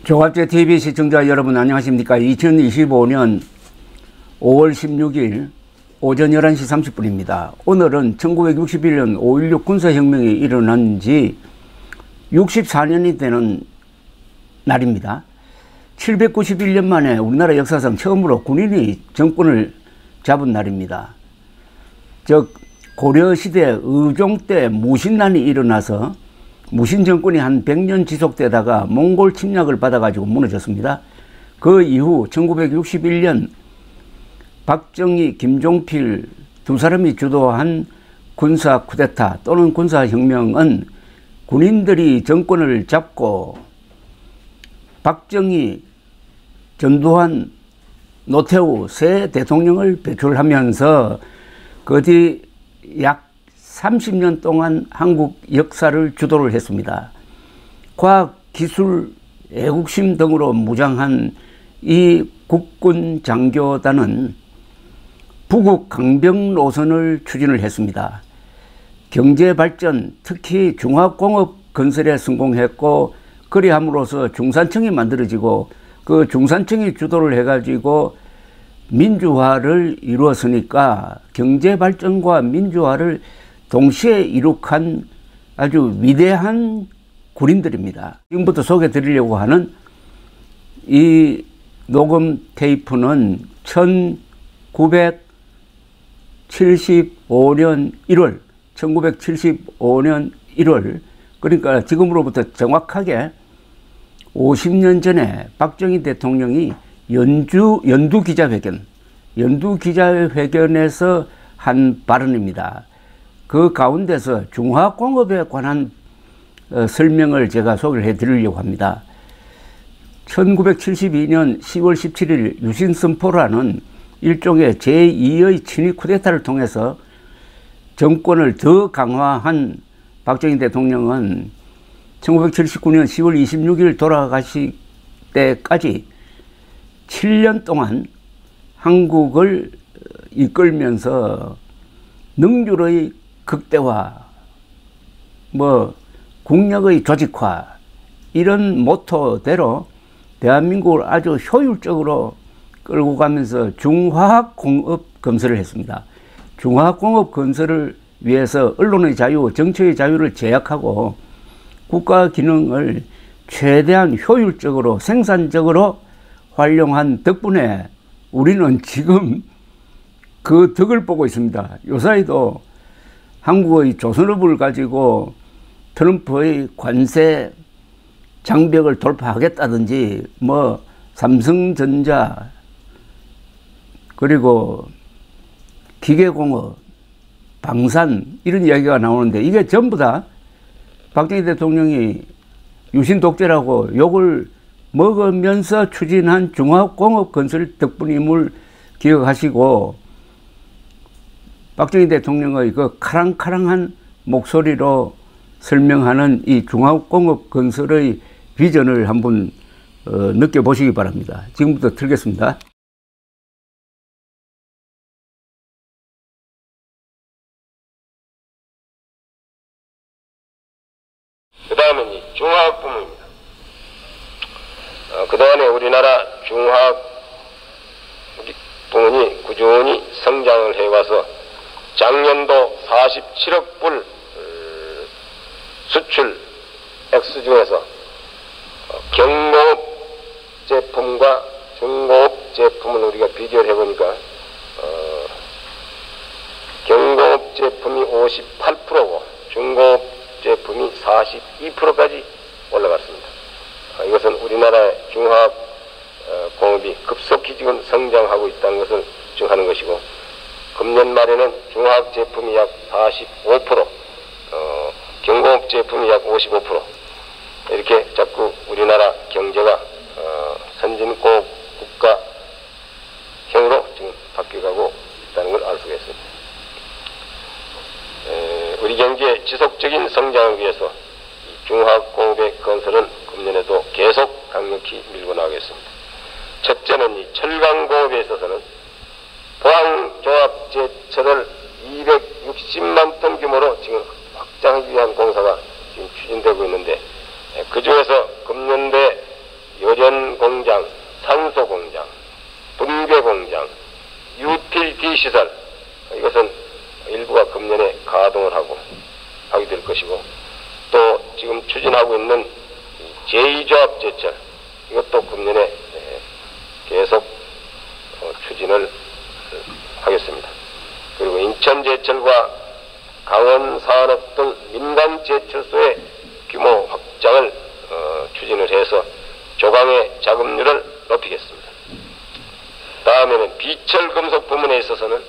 종합제 TV 시청자 여러분 안녕하십니까. 2025년 5월 16일 오전 11시 30분입니다. 오늘은 1961년 5.16 군사혁명이 일어난 지 64년이 되는 날입니다. 791년 만에 우리나라 역사상 처음으로 군인이 정권을 잡은 날입니다. 즉 고려시대 의종 때 무신난이 일어나서 무신 정권이 한 100년 지속되다가 몽골 침략을 받아가지고 무너졌습니다. 그 이후 1961년 박정희, 김종필 두 사람이 주도한 군사 쿠데타 또는 군사혁명은 군인들이 정권을 잡고 박정희, 전두환, 노태우 새 대통령을 배출하면서 그 뒤 약 30년 동안 한국 역사를 주도를 했습니다. 과학, 기술, 애국심 등으로 무장한 이 국군 장교단은 부국 강병 노선을 추진을 했습니다. 경제 발전, 특히 중화공업 건설에 성공했고, 그리함으로써 중산층이 만들어지고 그 중산층이 주도를 해가지고 민주화를 이루었으니까 경제 발전과 민주화를 동시에 이룩한 아주 위대한 군인들입니다. 지금부터 소개해 드리려고 하는 이 녹음 테이프는 1975년 1월 그러니까 지금으로부터 정확하게 50년 전에 박정희 대통령이 연두 기자회견에서 한 발언입니다. 그 가운데서 중화공업에 관한 설명을 제가 소개를 해드리려고 합니다. 1972년 10월 17일 유신선포라는 일종의 제2의 친위 쿠데타를 통해서 정권을 더 강화한 박정희 대통령은 1979년 10월 26일 돌아가실 때까지 7년 동안 한국을 이끌면서 능률의 극대화, 국력의 조직화 이런 모토대로 대한민국을 아주 효율적으로 끌고 가면서 중화학공업 건설을 했습니다. 중화학공업 건설을 위해서 언론의 자유, 정치의 자유를 제약하고 국가 기능을 최대한 효율적으로 생산적으로 활용한 덕분에 우리는 지금 그 덕을 보고 있습니다. 요사이도 한국의 조선업을 가지고 트럼프의 관세 장벽을 돌파하겠다든지 삼성전자 그리고 기계공업, 방산 이런 이야기가 나오는데 이게 전부 다 박정희 대통령이 유신 독재라고 욕을 먹으면서 추진한 중화공업 건설 덕분임을 기억하시고 박정희 대통령의 그 카랑카랑한 목소리로 설명하는 이 중화공업 건설의 비전을 한번 느껴보시기 바랍니다. 지금부터 틀겠습니다. 그 다음은 이 중화학 부문입니다. 그동안에 우리나라 중화학 부문이 꾸준히 성장을 해와서 작년도 47억 불 수출 액수 중에서 경공업 제품과 중공업 제품을 우리가 비교를 해보니까 경공업 제품이 58%고 중공업 제품이 42%까지 올라갔습니다. 이것은 우리나라의 중화학 공업이 급속히 지금 성장하고 있다는 것을 증하는 것이고, 금년 말에는 중화학 제품이 약 45%, 경공업 제품이 약 55%, 이렇게 자꾸 우리나라 경제가 선진국 국가형으로 지금 바뀌어가고 있다는 걸 알 수가 있습니다. 우리 경제의 지속적인 성장을 위해서 중화공업의 건설은 금년에도 계속 강력히 밀고 나가겠습니다. 첫째는 이 철강공업에 있어서는 포항종합제철을 260만 톤 규모로 지금 확장하기 위한 공사가 지금 추진되고 있는데, 그 중에서 금년대 여력 제2조합 제철, 이것도 금년에 계속 추진을 하겠습니다. 그리고 인천 제철과 강원 산업 등 민간 제철소의 규모 확장을 추진을 해서 조강의 자급률을 높이겠습니다. 다음에는 비철 금속 부문에 있어서는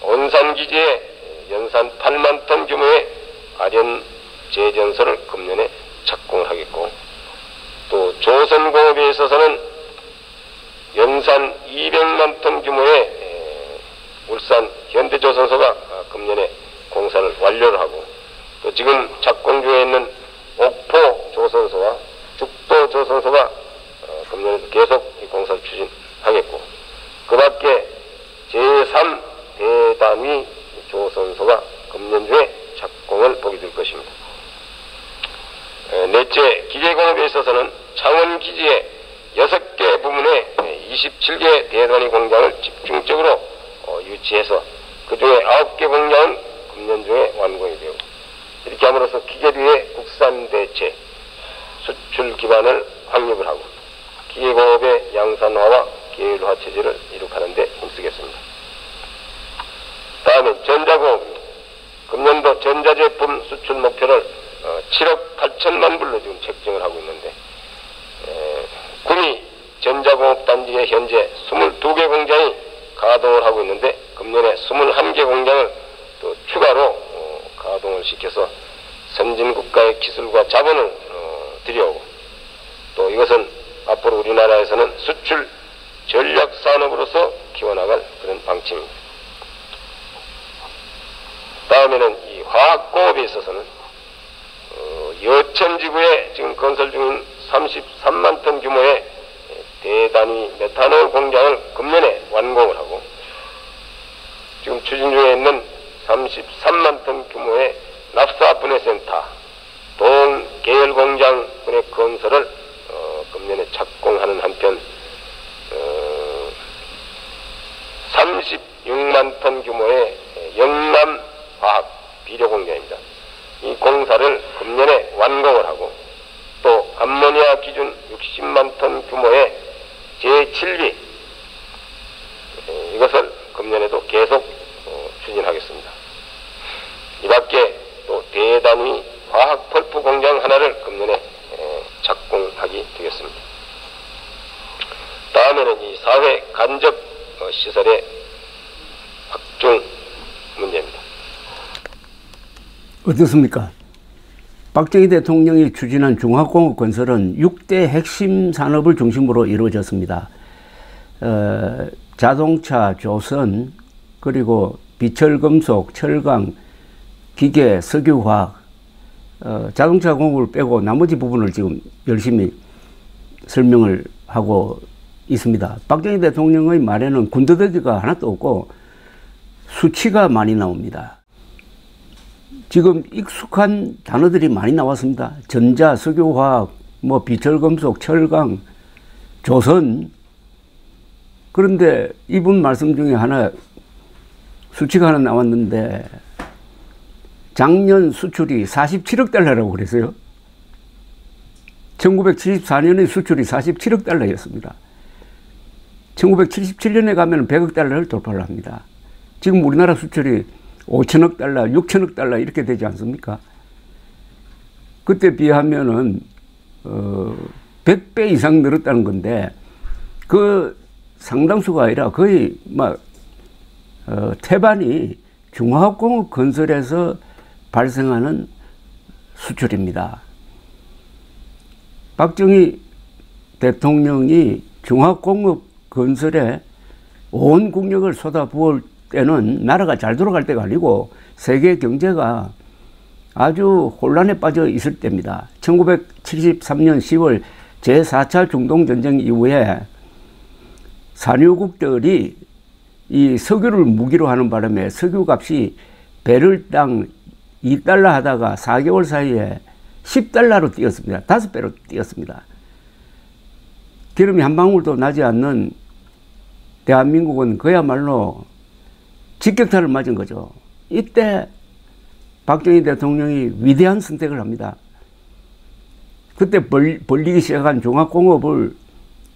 온산기지에 연산 8만 톤 규모의 아련 제전소를 금년에 착공을 하겠고, 또 조선공업에 있어서는 연산 200만 톤 규모의 울산 현대조선소가 금년에 공사를 완료를 하고, 또 지금 착공 중에 있는 옥포 조선소와 죽도 조선소가 금년에도 계속 이 공사를 추진하겠고, 그 밖에 제3 대단위 조선소가 금년 중에 착공을 보게 될 것입니다. 넷째, 기계공업에 있어서는 창원기지에 6개 부문에 27개 대단위 공장을 집중적으로 유치해서 그 중에 9개 공장은 금년 중에 완공이 되고, 이렇게 함으로써 기계류의 국산 대체, 수출 기반을 확립을 하고 기계공업의 양산화와 계율화 체제를 이룩하는 데 힘쓰겠습니다. 다음은 전자공업입니다. 금년도 전자제품 수출 목표를 7억 8천만 불로 지금 책정을 하고 있는데, 구미 전자공업단지에 현재 22개 공장이 가동을 하고 있는데, 금년에 21개 공장을 또 추가로 가동을 시켜서 선진국가의 기술과 자본을 들여오고, 또 이것은 앞으로 우리나라에서는 수출 전략산업으로서 키워나갈 그런 방침입니다. 다음에는 이 화학공업에 있어서는 여천지구에 지금 건설 중인 33만 톤 규모의 대단위 메탄올 공장을 금년에 완공을 하고, 지금 추진 중에 있는 33만 톤 규모의 납사 분해센터, 동 계열 공장의 건설을 금년에 착공하는 한편 36만 톤 규모의 영남 화학 비료 공장입니다. 이 공사를 금년에 완공을 하고, 또 암모니아 기준 60만 톤 규모의 제7기, 이것을 금년에도 계속 추진하겠습니다. 이 밖에 또 대단위 화학 펄프 공장 하나를 금년에 착공하게 되겠습니다. 다음에는 이 사회 간접 시설의 확충 문제입니다. 어떻습니까? 박정희 대통령이 추진한 중화공업 건설은 6대 핵심 산업을 중심으로 이루어졌습니다. 자동차, 조선, 그리고 비철금속, 철강, 기계, 석유화학, 자동차 공업을 빼고 나머지 부분을 지금 열심히 설명을 하고 있습니다. 박정희 대통령의 말에는 군더더기가 하나도 없고 수치가 많이 나옵니다. 지금 익숙한 단어들이 많이 나왔습니다. 전자, 석유화학, 비철금속, 철강, 조선. 그런데 이분 말씀 중에 하나 수치가 하나 나왔는데, 작년 수출이 47억 달러라고 그랬어요. 1974년에 수출이 47억 달러였습니다. 1977년에 가면 100억 달러를 돌파를 합니다. 지금 우리나라 수출이 5천억 달러, 6천억 달러 이렇게 되지 않습니까? 그때 비하면은 100배 이상 늘었다는 건데, 그 상당수가 아니라 거의 태반이 중화학공업 건설에서 발생하는 수출입니다. 박정희 대통령이 중화학공업 건설에 온 국력을 쏟아부을 때는 나라가 잘 돌아갈 때가 아니고 세계 경제가 아주 혼란에 빠져 있을 때입니다. 1973년 10월 제4차 중동전쟁 이후에 산유국들이 이 석유를 무기로 하는 바람에 석유값이 배럴당 2달러 하다가 4개월 사이에 10달러로 뛰었습니다. 5배로 뛰었습니다. 기름이 한 방울도 나지 않는 대한민국은 그야말로 직격탄을 맞은 거죠. 이때 박정희 대통령이 위대한 선택을 합니다. 그때 벌리기 시작한 종합공업을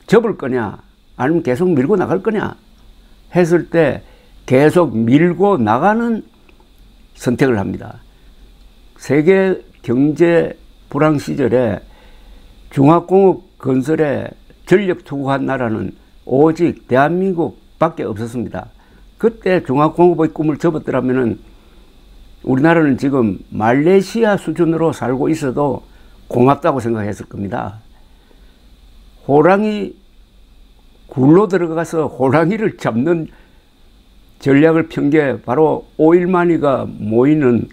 접을 거냐 아니면 계속 밀고 나갈 거냐 했을 때 계속 밀고 나가는 선택을 합니다. 세계 경제 불황 시절에 종합공업 건설에 전력 투구한 나라는 오직 대한민국밖에 없었습니다. 그때 종합공업의 꿈을 접었더라면 우리나라는 지금 말레이시아 수준으로 살고 있어도 고맙다고 생각했을 겁니다. 호랑이 굴로 들어가서 호랑이를 잡는 전략을 편 게 바로 오일만이가 모이는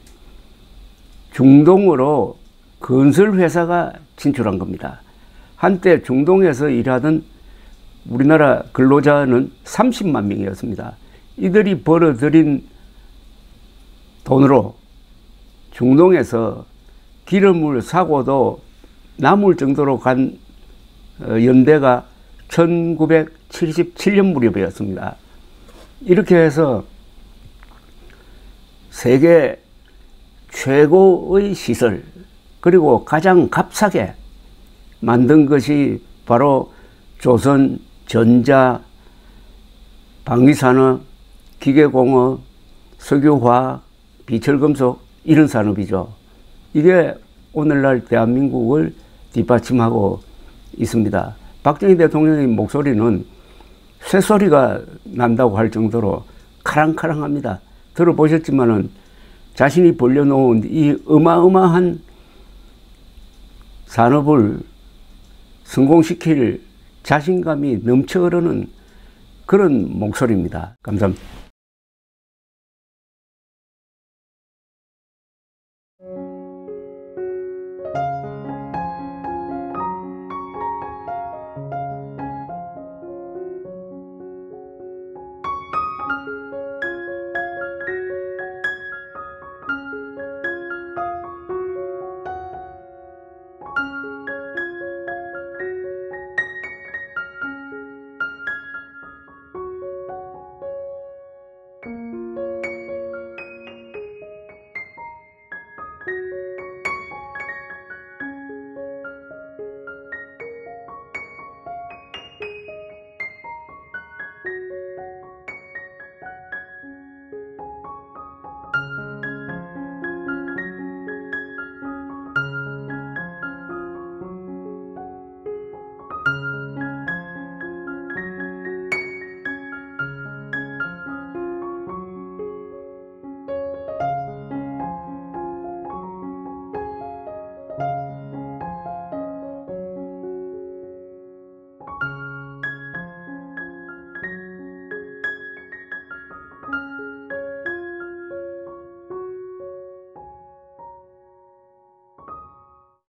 중동으로 건설회사가 진출한 겁니다. 한때 중동에서 일하던 우리나라 근로자는 30만 명이었습니다. 이들이 벌어들인 돈으로 중동에서 기름을 사고도 남을 정도로 간 연대가 1977년 무렵이었습니다. 이렇게 해서 세계 최고의 시설 그리고 가장 값싸게 만든 것이 바로 조선 전자, 방위산업, 기계공업, 석유화학, 비철금속 이런 산업이죠. 이게 오늘날 대한민국을 뒷받침하고 있습니다. 박정희 대통령의 목소리는 쇠소리가 난다고 할 정도로 카랑카랑합니다. 들어보셨지만은 자신이 벌려놓은 이 어마어마한 산업을 성공시킬 자신감이 넘쳐 흐르는 그런 목소리입니다. 감사합니다.